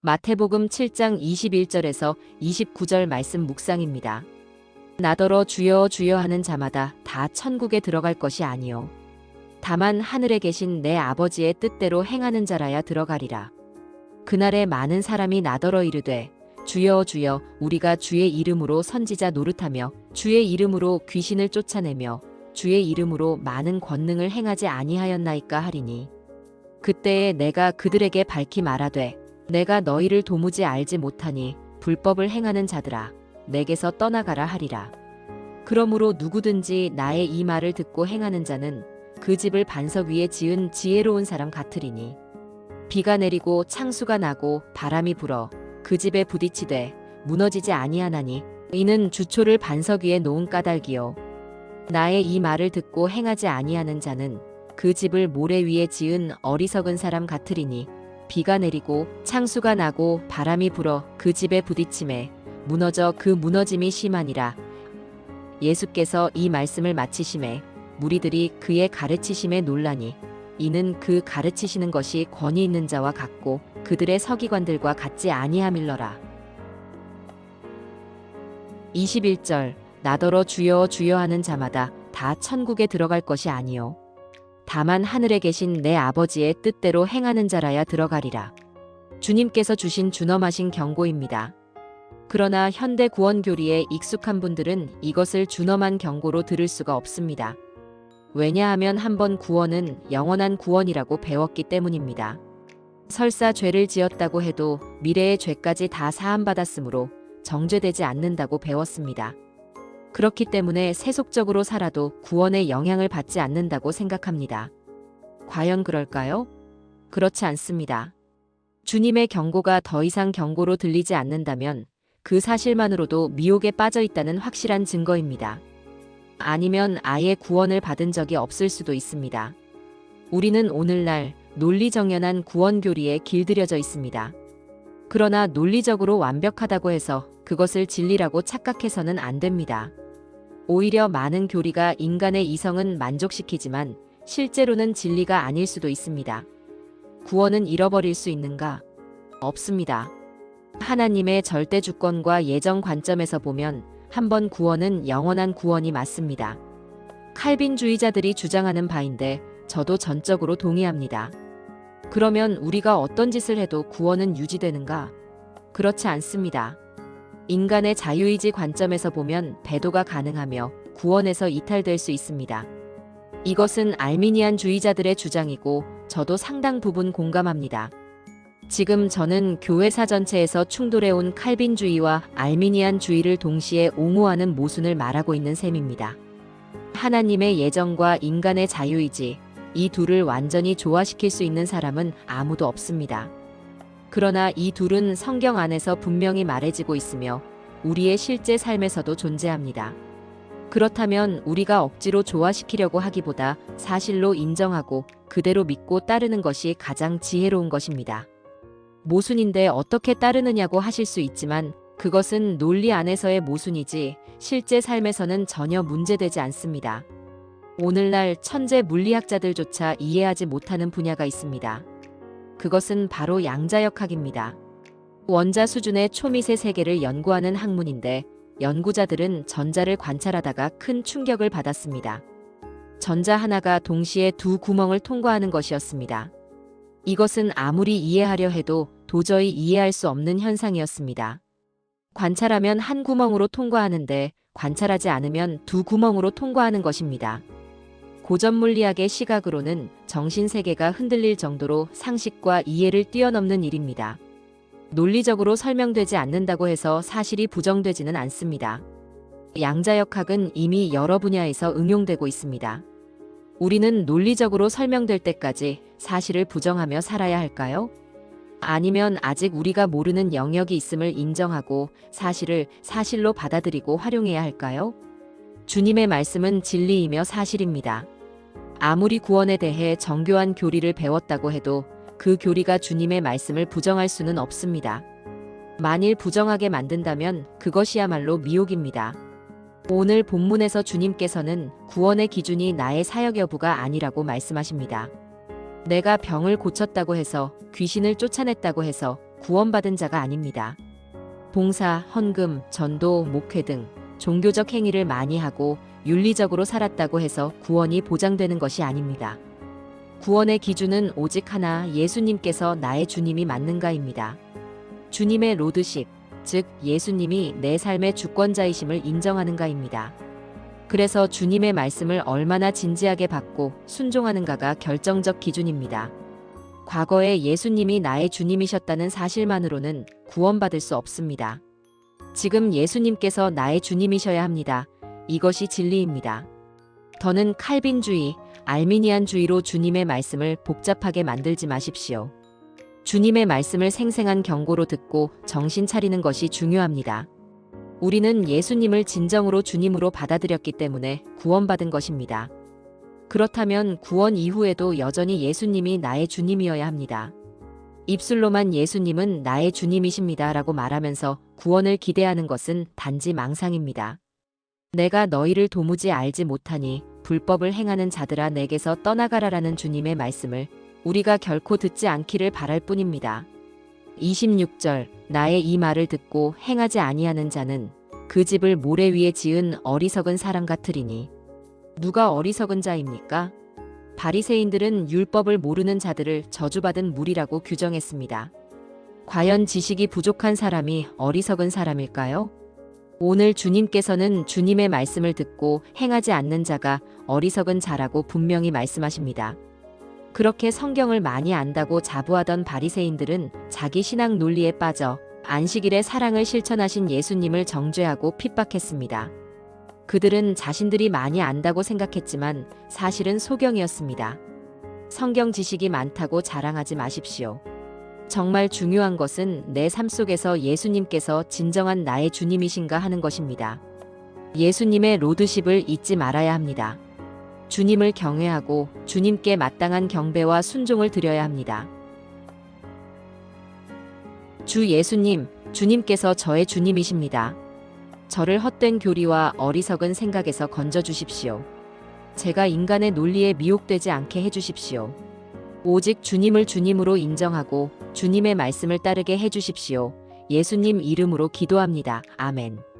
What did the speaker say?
마태복음 7장 21절에서 29절 말씀 묵상입니다. 나더러 주여 주여 하는 자마다 다 천국에 들어갈 것이 아니요 다만 하늘에 계신 내 아버지의 뜻대로 행하는 자라야 들어가리라. 그날에 많은 사람이 나더러 이르되 주여 주여 우리가 주의 이름으로 선지자 노릇하며 주의 이름으로 귀신을 쫓아내며 주의 이름으로 많은 권능을 행하지 아니하였나이까 하리니 그때에 내가 그들에게 밝히 말하되 내가 너희를 도무지 알지 못하니 불법을 행하는 자들아 내게서 떠나가라 하리라. 그러므로 누구든지 나의 이 말을 듣고 행하는 자는 그 집을 반석 위에 지은 지혜로운 사람 같으리니 비가 내리고 창수가 나고 바람이 불어 그 집에 부딪히되 무너지지 아니하나니 이는 주초를 반석 위에 놓은 까닭이요 나의 이 말을 듣고 행하지 아니하는 자는 그 집을 모래 위에 지은 어리석은 사람 같으리니 비가 내리고 창수가 나고 바람이 불어 그 집에 부딪힘에 무너져 그 무너짐이 심하니라. 예수께서 이 말씀을 마치심에 무리들이 그의 가르치심에 놀라니 이는 그 가르치시는 것이 권위 있는 자와 같고 그들의 서기관들과 같지 아니함일러라. 21절 나더러 주여 주여 하는 자마다 다 천국에 들어갈 것이 아니요 다만 하늘에 계신 내 아버지의 뜻대로 행하는 자라야 들어가리라. 주님께서 주신 준엄하신 경고입니다. 그러나 현대 구원 교리에 익숙한 분들은 이것을 준엄한 경고로 들을 수가 없습니다. 왜냐하면 한번 구원은 영원한 구원이라고 배웠기 때문입니다. 설사 죄를 지었다고 해도 미래의 죄까지 다 사함받았으므로 정죄되지 않는다고 배웠습니다. 그렇기 때문에 세속적으로 살아도 구원의 영향을 받지 않는다고 생각합니다. 과연 그럴까요? 그렇지 않습니다. 주님의 경고가 더 이상 경고로 들리지 않는다면 그 사실만으로도 미혹에 빠져 있다는 확실한 증거입니다. 아니면 아예 구원을 받은 적이 없을 수도 있습니다. 우리는 오늘날 논리정연한 구원 교리에 길들여져 있습니다. 그러나 논리적으로 완벽하다고 해서 그것을 진리라고 착각해서는 안 됩니다. 오히려 많은 교리가 인간의 이성은 만족시키지만 실제로는 진리가 아닐 수도 있습니다. 구원은 잃어버릴 수 있는가? 없습니다. 하나님의 절대 주권과 예정 관점에서 보면 한번 구원은 영원한 구원이 맞습니다. 칼빈주의자들이 주장하는 바인데 저도 전적으로 동의합니다. 그러면 우리가 어떤 짓을 해도 구원은 유지되는가? 그렇지 않습니다. 인간의 자유의지 관점에서 보면 배도가 가능하며 구원에서 이탈될 수 있습니다. 이것은 알미니안 주의자들의 주장이고 저도 상당 부분 공감합니다. 지금 저는 교회사 전체에서 충돌해온 칼빈주의와 알미니안주의를 동시에 옹호하는 모순을 말하고 있는 셈입니다. 하나님의 예정과 인간의 자유의지, 이 둘을 완전히 조화시킬 수 있는 사람은 아무도 없습니다. 그러나 이 둘은 성경 안에서 분명히 말해지고 있으며 우리의 실제 삶에서도 존재합니다. 그렇다면 우리가 억지로 조화시키려고 하기보다 사실로 인정하고 그대로 믿고 따르는 것이 가장 지혜로운 것입니다. 모순인데 어떻게 따르느냐고 하실 수 있지만 그것은 논리 안에서의 모순이지 실제 삶에서는 전혀 문제되지 않습니다. 오늘날 천재 물리학자들조차 이해하지 못하는 분야가 있습니다. 그것은 바로 양자역학입니다. 원자 수준의 초미세 세계를 연구하는 학문인데 연구자들은 전자를 관찰하다가 큰 충격을 받았습니다. 전자 하나가 동시에 두 구멍을 통과하는 것이었습니다. 이것은 아무리 이해하려 해도 도저히 이해할 수 없는 현상이었습니다. 관찰하면 한 구멍으로 통과하는데 관찰하지 않으면 두 구멍으로 통과하는 것입니다. 고전 물리학의 시각으로는 정신세계가 흔들릴 정도로 상식과 이해를 뛰어넘는 일입니다. 논리적으로 설명되지 않는다고 해서 사실이 부정되지는 않습니다. 양자역학은 이미 여러 분야에서 응용되고 있습니다. 우리는 논리적으로 설명될 때까지 사실을 부정하며 살아야 할까요? 아니면 아직 우리가 모르는 영역이 있음을 인정하고 사실을 사실로 받아들이고 활용해야 할까요? 주님의 말씀은 진리이며 사실입니다. 아무리 구원에 대해 정교한 교리를 배웠다고 해도 그 교리가 주님의 말씀을 부정할 수는 없습니다. 만일 부정하게 만든다면 그것이야말로 미혹입니다. 오늘 본문에서 주님께서는 구원의 기준이 나의 사역 여부가 아니라고 말씀하십니다. 내가 병을 고쳤다고 해서 귀신을 쫓아냈다고 해서 구원받은 자가 아닙니다. 봉사, 헌금, 전도, 목회 등 종교적 행위를 많이 하고 윤리적으로 살았다고 해서 구원이 보장되는 것이 아닙니다. 구원의 기준은 오직 하나, 예수님께서 나의 주님이 맞는가입니다. 주님의 로드십, 즉 예수님이 내 삶의 주권자이심을 인정하는가입니다. 그래서 주님의 말씀을 얼마나 진지하게 받고 순종하는가가 결정적 기준입니다. 과거에 예수님이 나의 주님이셨다는 사실만으로는 구원받을 수 없습니다. 지금 예수님께서 나의 주님이셔야 합니다. 이것이 진리입니다. 더는 칼빈주의, 알미니안주의로 주님의 말씀을 복잡하게 만들지 마십시오. 주님의 말씀을 생생한 경고로 듣고 정신 차리는 것이 중요합니다. 우리는 예수님을 진정으로 주님으로 받아들였기 때문에 구원받은 것입니다. 그렇다면 구원 이후에도 여전히 예수님이 나의 주님이어야 합니다. 입술로만 예수님은 나의 주님이십니다 라고 말하면서 구원을 기대하는 것은 단지 망상입니다. 내가 너희를 도무지 알지 못하니 불법을 행하는 자들아 내게서 떠나가라라는 주님의 말씀을 우리가 결코 듣지 않기를 바랄 뿐입니다. 26절 나의 이 말을 듣고 행하지 아니하는 자는 그 집을 모래 위에 지은 어리석은 사람 같으리니 누가 어리석은 자입니까? 바리새인들은 율법을 모르는 자들을 저주받은 무리라고 규정했습니다. 과연 지식이 부족한 사람이 어리석은 사람일까요? 오늘 주님께서는 주님의 말씀을 듣고 행하지 않는 자가 어리석은 자라고 분명히 말씀하십니다. 그렇게 성경을 많이 안다고 자부하던 바리새인들은 자기 신앙 논리에 빠져 안식일의 사랑을 실천하신 예수님을 정죄하고 핍박했습니다. 그들은 자신들이 많이 안다고 생각했지만 사실은 소경이었습니다. 성경 지식이 많다고 자랑하지 마십시오. 정말 중요한 것은 내 삶 속에서 예수님께서 진정한 나의 주님이신가 하는 것입니다. 예수님의 로드십을 잊지 말아야 합니다. 주님을 경외하고 주님께 마땅한 경배와 순종을 드려야 합니다. 주 예수님, 주님께서 저의 주님이십니다. 저를 헛된 교리와 어리석은 생각에서 건져주십시오. 제가 인간의 논리에 미혹되지 않게 해주십시오. 오직 주님을 주님으로 인정하고 주님의 말씀을 따르게 해주십시오. 예수님 이름으로 기도합니다. 아멘.